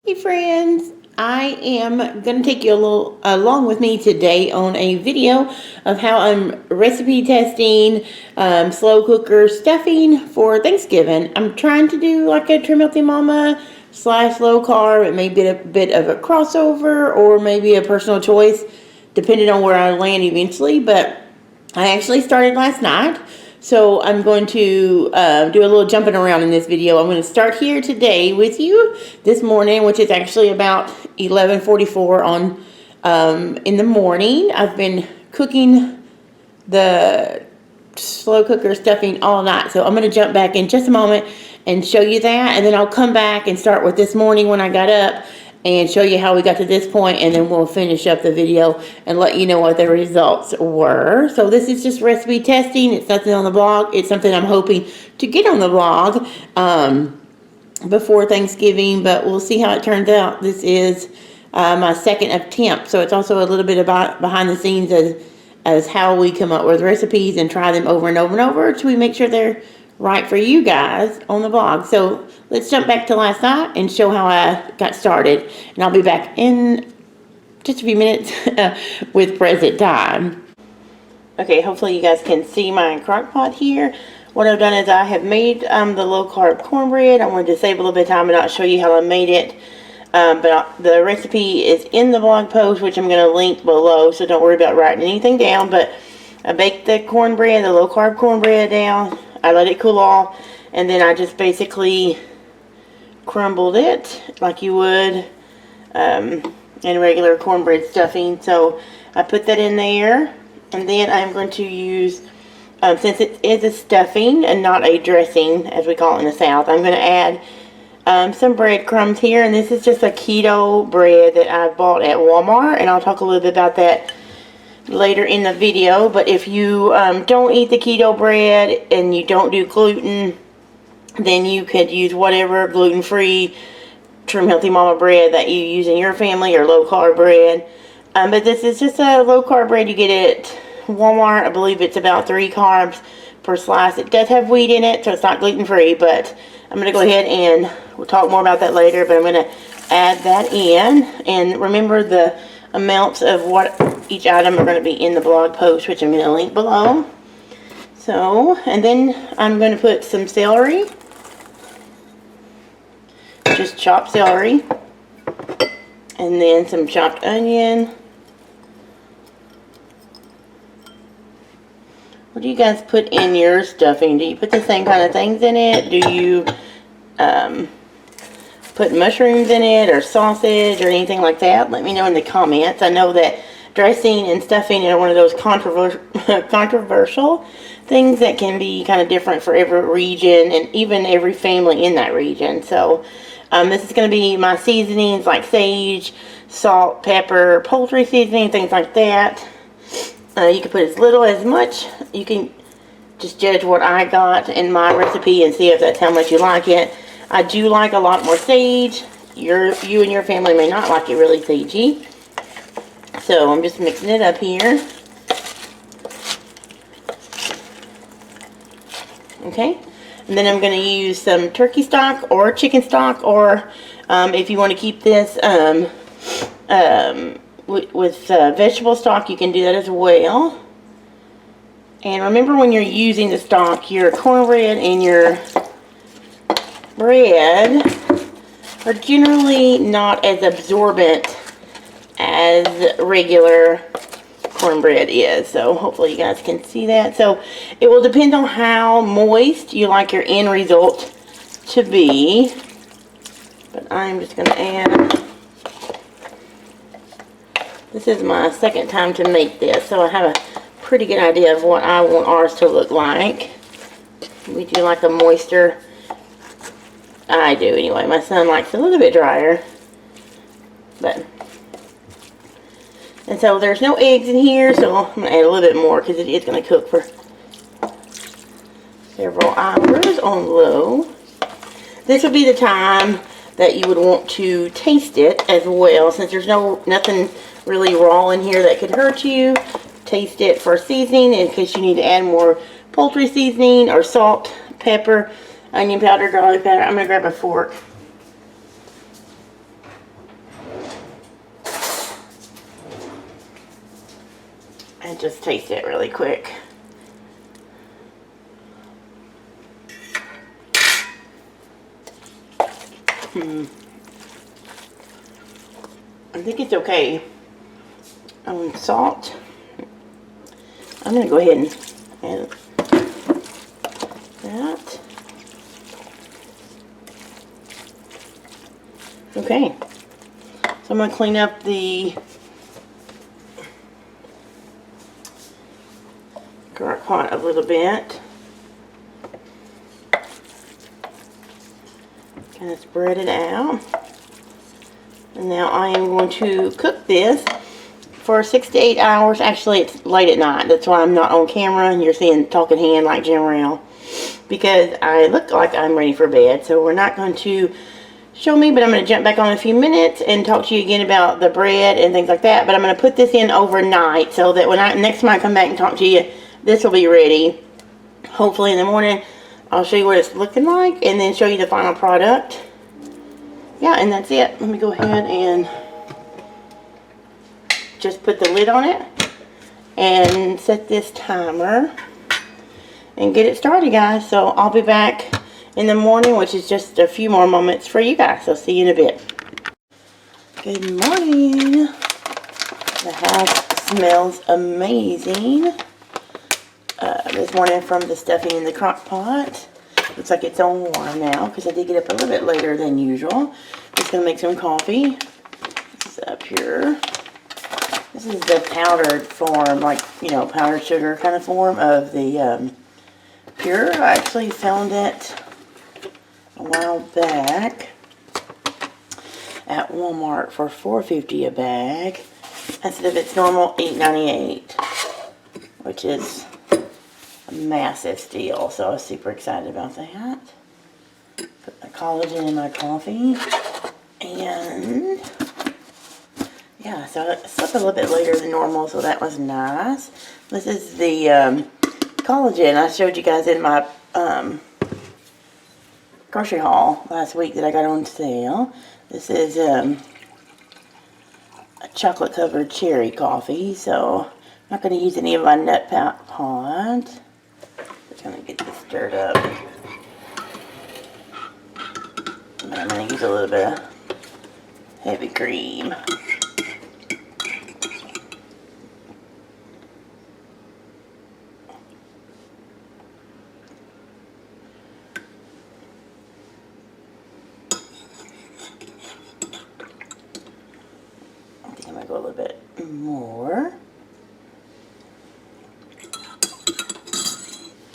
Hey friends, I am going to take you along with me today on a video of how I'm recipe testing slow cooker stuffing for Thanksgiving. I'm trying to do like a Trim Healthy Mama / low carb. It may be a bit of a crossover or maybe a personal choice depending on where I land eventually, but I actually started last night. So I'm going to do a little jumping around in this video. I'm going to start here today with you this morning, which is actually about 11:44 on in the morning. I've been cooking the slow cooker stuffing all night. So I'm going to jump back in just a moment and show you that, and then I'll come back and start with this morning when I got up and show you how we got to this point, and then we'll finish up the video and let you know what the results were. So this is just recipe testing. It's nothing on the blog. It's something I'm hoping to get on the blog before Thanksgiving, but we'll see how it turns out. This is my second attempt, so it's also a little bit about behind the scenes as how we come up with recipes and try them over and over and over till we make sure they're right for you guys on the blog. So let's jump back to last night and show how I got started. And I'll be back in just a few minutes with present time. Okay, hopefully you guys can see my crock pot here. What I've done is I have made the low-carb cornbread. I wanted to save a little bit of time and not show you how I made it. But the recipe is in the blog post, which I'm going to link below, so don't worry about writing anything down. But I baked the cornbread, the low-carb cornbread down. I let it cool off, and then I just basically crumbled it like you would in regular cornbread stuffing. So I put that in there, and then I'm going to use, since it is a stuffing and not a dressing, as we call it in the South, I'm going to add some breadcrumbs here, and this is just a keto bread that I bought at Walmart, and I'll talk a little bit about that later in the video. But if you don't eat the keto bread and you don't do gluten, then you could use whatever gluten-free Trim Healthy Mama bread that you use in your family, or low-carb bread. But this is just a low-carb bread. You get it at Walmart. I believe it's about 3 carbs per slice. It does have wheat in it, so it's not gluten-free, but I'm going to go ahead and we'll talk more about that later. But I'm going to add that in, and remember the amounts of what each item are going to be in the blog post, which I'm going to link below. So, and then I'm going to put some celery, just chopped celery, and then some chopped onion. What do you guys put in your stuffing? Do you put the same kind of things in it? Do you put mushrooms in it, or sausage, or anything like that? Let me know in the comments. I know that dressing and stuffing are one of those controversial things that can be kind of different for every region and even every family in that region. So this is going to be my seasonings like sage, salt, pepper, poultry seasoning, things like that. You can put as little as much. You can just judge what I got in my recipe and see if that's how much you like it. I do like a lot more sage. You and your family may not like it really sagey. So I'm just mixing it up here. Okay. And then I'm going to use some turkey stock or chicken stock, or if you want to keep this with vegetable stock, you can do that as well. And remember, when you're using the stock, your cornbread and your bread are generally not as absorbent as regular cornbread is. So hopefully you guys can see that. So it will depend on how moist you like your end result to be. But I'm just going to add, this is my second time to make this, so I have a pretty good idea of what I want ours to look like. We do like a moister. I do anyway. My son likes it a little bit drier. And so there's no eggs in here, so I'm going to add a little bit more because it is going to cook for several hours on low. This would be the time that you would want to taste it as well, since there's nothing really raw in here that could hurt you. Taste it for seasoning in case you need to add more poultry seasoning or salt, pepper, onion powder, garlic powder. I'm going to grab a fork. and just taste it really quick. I think it's okay. Salt. I'm going to go ahead and add that. Okay. So I'm going to clean up the crock pot a little bit. Kind of spread it out. And now I am going to cook this for 6 to 8 hours. Actually, it's late at night. That's why I'm not on camera and you're seeing talking hand like Jim Rowell. Because I look like I'm ready for bed. So we're not going to show me, but I'm going to jump back on in a few minutes and talk to you again about the bread and things like that. But I'm going to put this in overnight so that when next time I come back and talk to you, this will be ready. Hopefully in the morning, I'll show you what it's looking like and then show you the final product. Yeah, and that's it. Let me go ahead and just put the lid on it and set this timer and get it started, guys. So I'll be back in the morning, which is just a few more moments for you guys. So see you in a bit. Good morning. The house smells amazing this morning from the stuffing in the crock pot. Looks like it's on warm now because I did get up a little bit later than usual. Just going to make some coffee. This is up here. This is the powdered form, like, you know, powdered sugar kind of form of the Pure. I actually found it a while back at Walmart for $4.50 a bag instead of its normal $8.98, which is a massive steal. So I was super excited about that. Put my collagen in my coffee, and yeah, so I slept a little bit later than normal, so that was nice. This is the collagen I showed you guys in my grocery haul last week that I got on sale. This is a chocolate covered cherry coffee, so I'm not going to use any of my nut pod. Just going to get this stirred up. And I'm going to use a little bit of heavy cream. Go a little bit more.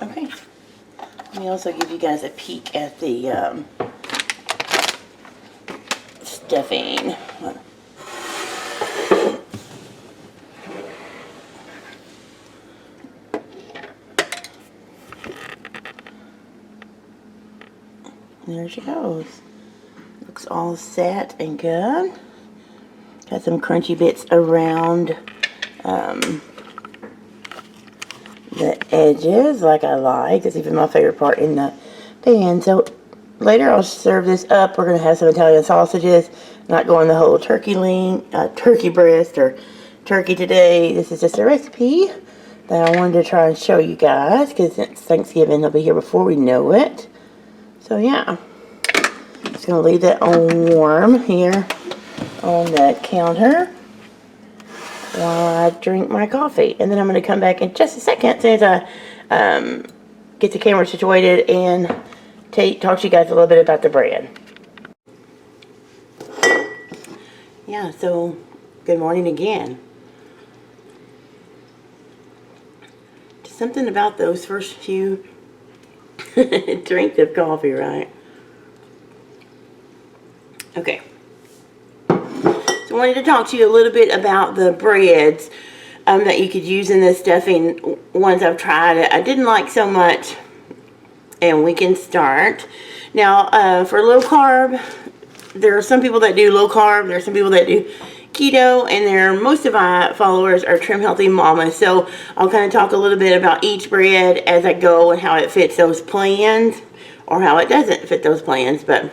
Okay. Let me also give you guys a peek at the stuffing. There she goes. Looks all set and good. Got some crunchy bits around the edges, like I like. That's even my favorite part in the pan. So later I'll serve this up. We're going to have some Italian sausages. Not going the whole turkey breast or turkey today. This is just a recipe that I wanted to try and show you guys because it's Thanksgiving. It'll be here before we know it. So yeah, just going to leave that on warm here on that counter while I drink my coffee. And then I'm going to come back in just a second as soon as I get the camera situated and talk to you guys a little bit about the bread. Yeah, so good morning again. Just something about those first few drinks of coffee, right? Okay. So I wanted to talk to you a little bit about the breads that you could use in this stuffing. Ones I've tried it, I didn't like so much, and we can start. Now, for low carb, there are some people that do low carb, there are some people that do keto, and most of my followers are Trim Healthy Mamas. So I'll kind of talk a little bit about each bread as I go and how it fits those plans, or how it doesn't fit those plans. But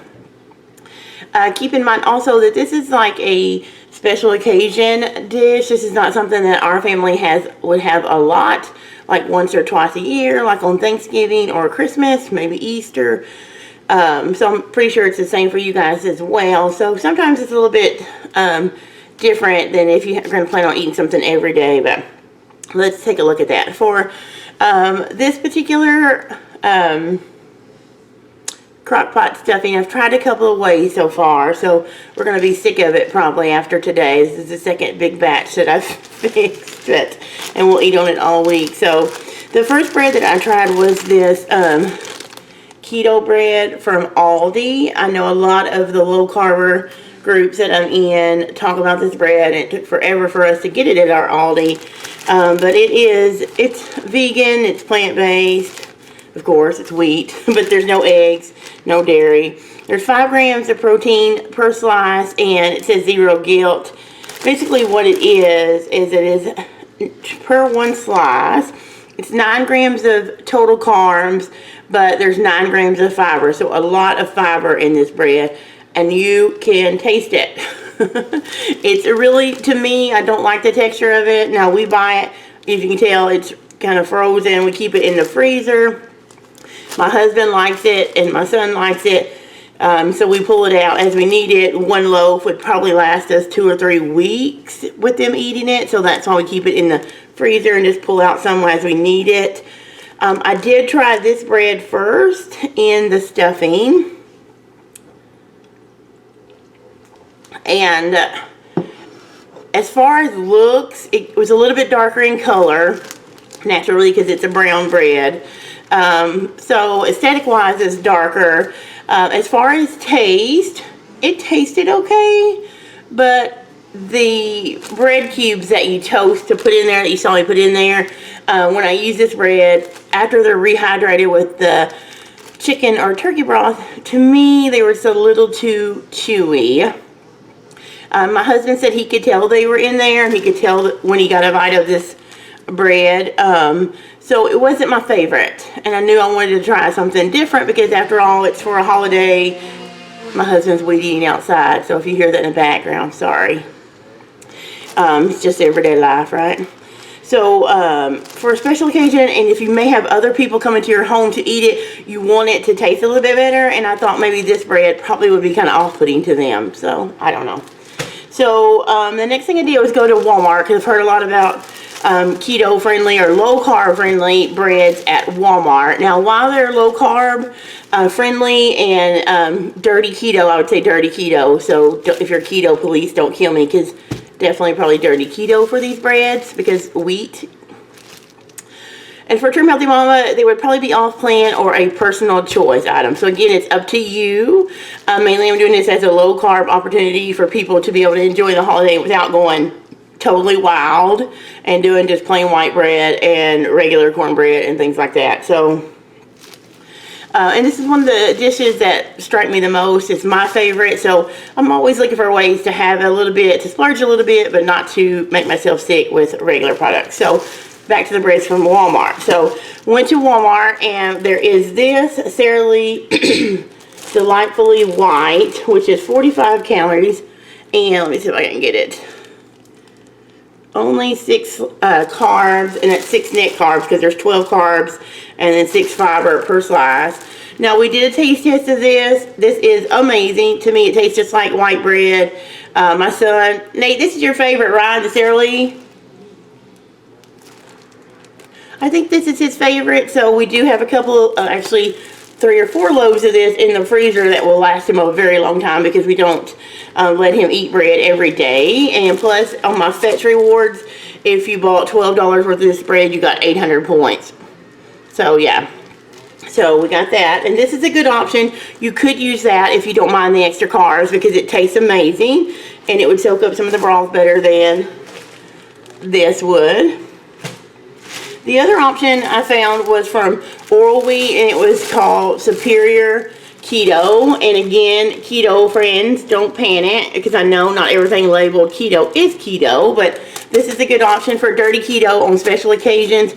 Keep in mind also that this is like a special occasion dish. This is not something that our family would have a lot, like once or twice a year, like on Thanksgiving or Christmas, maybe Easter. So I'm pretty sure it's the same for you guys as well. So sometimes it's a little bit different than if you're going to plan on eating something every day. But let's take a look at that. For this particular crock pot stuffing, I've tried a couple of ways so far, so we're going to be sick of it probably after today. This is the second big batch that I've fixed it, and we'll eat on it all week. So the first bread that I tried was this Keto Bread from Aldi. I know a lot of the low-carb groups that I'm in talk about this bread, and it took forever for us to get it at our Aldi. But it's vegan, it's plant-based. Of course, it's wheat, but there's no eggs, no dairy. There's 5 grams of protein per slice, and it says 0 guilt. Basically what it is it is per one slice. It's 9 grams of total carbs, but there's 9 grams of fiber. So a lot of fiber in this bread, and you can taste it. It's really, to me, I don't like the texture of it. Now we buy it, as you can tell, it's kind of frozen. We keep it in the freezer. My husband likes it and my son likes it, so we pull it out as we need it. One loaf would probably last us 2 or 3 weeks with them eating it, so that's why we keep it in the freezer and just pull out some as we need it. I did try this bread first in the stuffing, and as far as looks, it was a little bit darker in color, naturally, because it's a brown bread. So aesthetic wise it's darker. As far as taste, it tasted okay, but the bread cubes that you toast to put in there, that you saw me put in there, when I use this bread, after they're rehydrated with the chicken or turkey broth, to me they were just a little too chewy. My husband said he could tell they were in there, and he could tell when he got a bite of this bread. So it wasn't my favorite, and I knew I wanted to try something different because after all, it's for a holiday. My husband's weed eating outside, so if you hear that in the background, sorry. It's just everyday life, right? So for a special occasion, and if you may have other people coming to your home to eat it, you want it to taste a little bit better, and I thought maybe this bread probably would be kind of off-putting to them, so I don't know. So the next thing I did was go to Walmart, because I've heard a lot about keto friendly or low carb friendly breads at Walmart. Now while they're low carb friendly and dirty keto, I would say dirty keto, so if you're keto, please don't kill me, because definitely probably dirty keto for these breads because wheat. And for Trim Healthy Mama, they would probably be off plan or a personal choice item. So again, it's up to you. Mainly I'm doing this as a low carb opportunity for people to be able to enjoy the holiday without going totally wild and doing just plain white bread and regular cornbread and things like that. So and this is one of the dishes that strike me the most. It's my favorite, so I'm always looking for ways to have a little bit, to splurge a little bit, but not to make myself sick with regular products. So back to the breads from Walmart. So went to Walmart, and there is this Sara Lee Delightfully White, which is 45 calories, and let me see if I can get it. Only 6 carbs, and it's 6 net carbs because there's 12 carbs and then 6 fiber per slice. Now we did a taste test of this. This is amazing. To me, it tastes just like white bread. My son, Nate, this is your favorite, right? The Sara Lee? I think this is his favorite. So we do have a couple, actually 3 or 4 loaves of this in the freezer that will last him a very long time because we don't let him eat bread every day. And plus, on my Fetch Rewards, if you bought $12 worth of this bread, you got 800 points. So yeah, so we got that, and this is a good option. You could use that if you don't mind the extra carbs because it tastes amazing, and it would soak up some of the broth better than this would. The other option I found was from Oral Wheat, and it was called Superior Keto. And again, keto friends, don't panic, because I know not everything labeled keto is keto, but this is a good option for dirty keto on special occasions.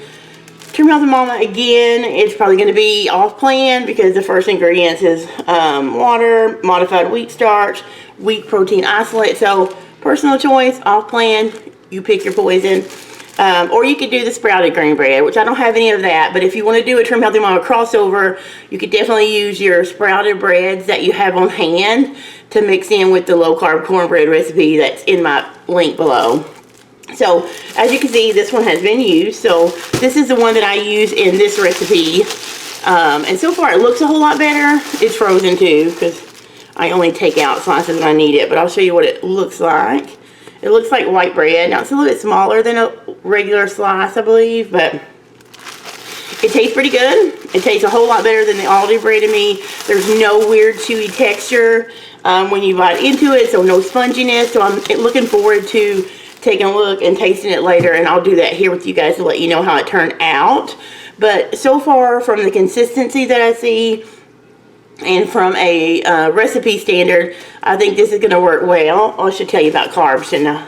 True Healthy Mama, again, it's probably going to be off plan because the first ingredients is water, modified wheat starch, wheat protein isolate. So personal choice, off plan, you pick your poison. Or you could do the sprouted grain bread, which I don't have any of that. But if you want to do a Trim Healthy Mama crossover, you could definitely use your sprouted breads that you have on hand to mix in with the low-carb cornbread recipe that's in my link below. So, as you can see, this one has been used. So, this is the one that I use in this recipe. And so far, it looks a whole lot better. It's frozen, too, because I only take out slices when I need it. But I'll show you what it looks like. It looks like white bread. Now, it's a little bit smaller than a regular slice, I believe, but it tastes pretty good. It tastes a whole lot better than the Aldi bread to me. There's no weird chewy texture when you bite into it, so no sponginess. So I'm looking forward to taking a look and tasting it later, and I'll do that here with you guys to let you know how it turned out. But so far, from the consistency that I see, and from a recipe standard, I think this is going to work well. I should tell you about carbs, shouldn't I?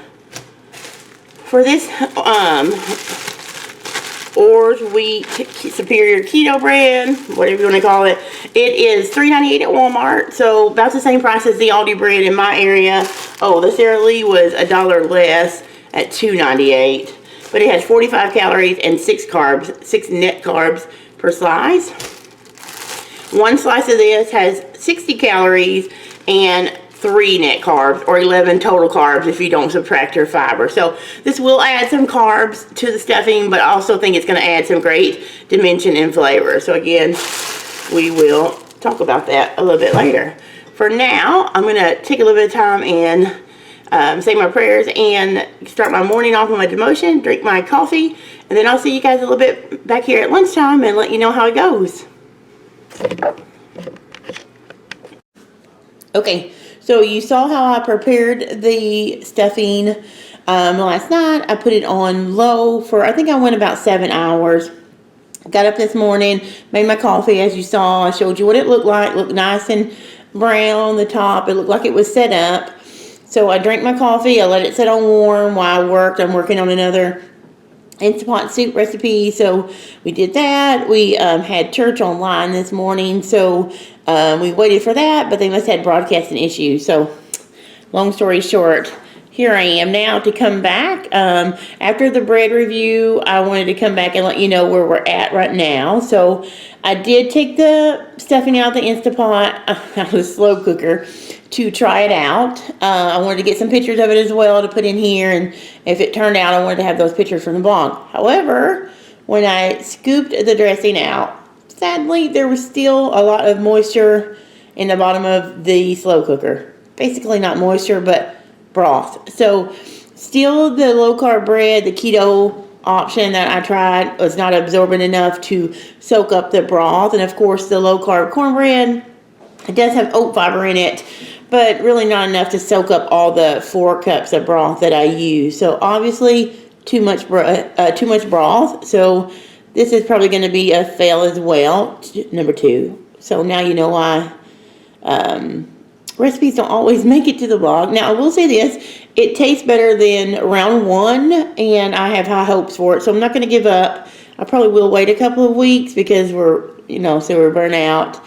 For this Orr's Wheat Superior Keto Bread, whatever you want to call it, it is $3.98 at Walmart, so about the same price as the Aldi bread in my area. Oh, the Sara Lee was $1 less at $2.98, but it has 45 calories and 6 net carbs per slice. One slice of this has 60 calories and 3 net carbs, or 11 total carbs if you don't subtract your fiber. So this will add some carbs to the stuffing, but I also think it's going to add some great dimension and flavor. So again, we will talk about that a little bit later. For now, I'm going to take a little bit of time and say my prayers and start my morning off with my devotion, drink my coffee, and then I'll see you guys a little bit back here at lunchtime and let you know how it goes. Okay, so you saw how I prepared the stuffing last night. I put it on low for, I think I went about 7 hours. Got up this morning, made my coffee as you saw. I showed you what it looked like. It looked nice and brown on the top. It looked like it was set up. So I drank my coffee. I let it sit on warm while I worked. I'm working on another Instant Pot soup recipe, so we did that. We had church online this morning, so we waited for that, but they must have had broadcasting issues. So long story short, here I am now to come back. After the bread review, I wanted to come back and let you know where we're at right now. So I did take the stuffing out of the Instant Pot, out of the slow cooker, to try it out. I wanted to get some pictures of it as well to put in here, and if it turned out, I wanted to have those pictures from the blog. However, when I scooped the dressing out, sadly, there was still a lot of moisture in the bottom of the slow cooker. Basically not moisture, but broth. So still the low-carb bread, the keto option that I tried, was not absorbent enough to soak up the broth. And of course, the low-carb cornbread, it does have oat fiber in it, but really not enough to soak up all the 4 cups of broth that I use. So obviously too much broth. So this is probably going to be a fail as well, number 2. So now you know why recipes don't always make it to the blog. Now I will say this, it tastes better than round 1, and I have high hopes for it. So I'm not going to give up. I probably will wait a couple of weeks because we're burnt out.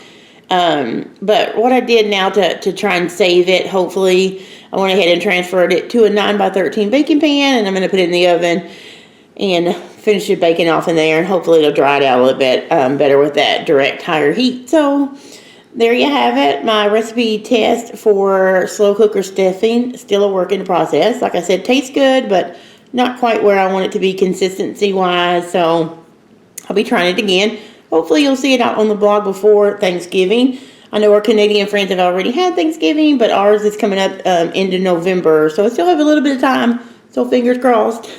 But what I did now to try and save it, hopefully, I went ahead and transferred it to a 9x13 baking pan, and I'm going to put it in the oven and finish it baking off in there, and hopefully it'll dry it out a little bit better with that direct higher heat. So there you have it, my recipe test for slow cooker stuffing. Still a work in process. Like I said, tastes good, but not quite where I want it to be consistency-wise, so I'll be trying it again. Hopefully you'll see it out on the blog before Thanksgiving. I know our Canadian friends have already had Thanksgiving, but ours is coming up into November, so I still have a little bit of time, so fingers crossed.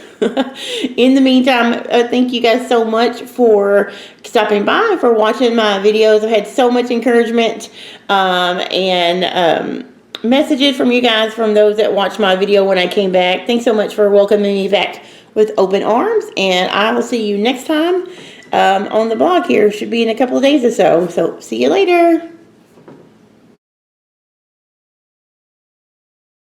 In the meantime, thank you guys so much for stopping by, for watching my videos. I've had so much encouragement and messages from you guys, from those that watched my video when I came back. Thanks so much for welcoming me back with open arms, and I will see you next time on the blog here. Should be in a couple of days or so. So see you later.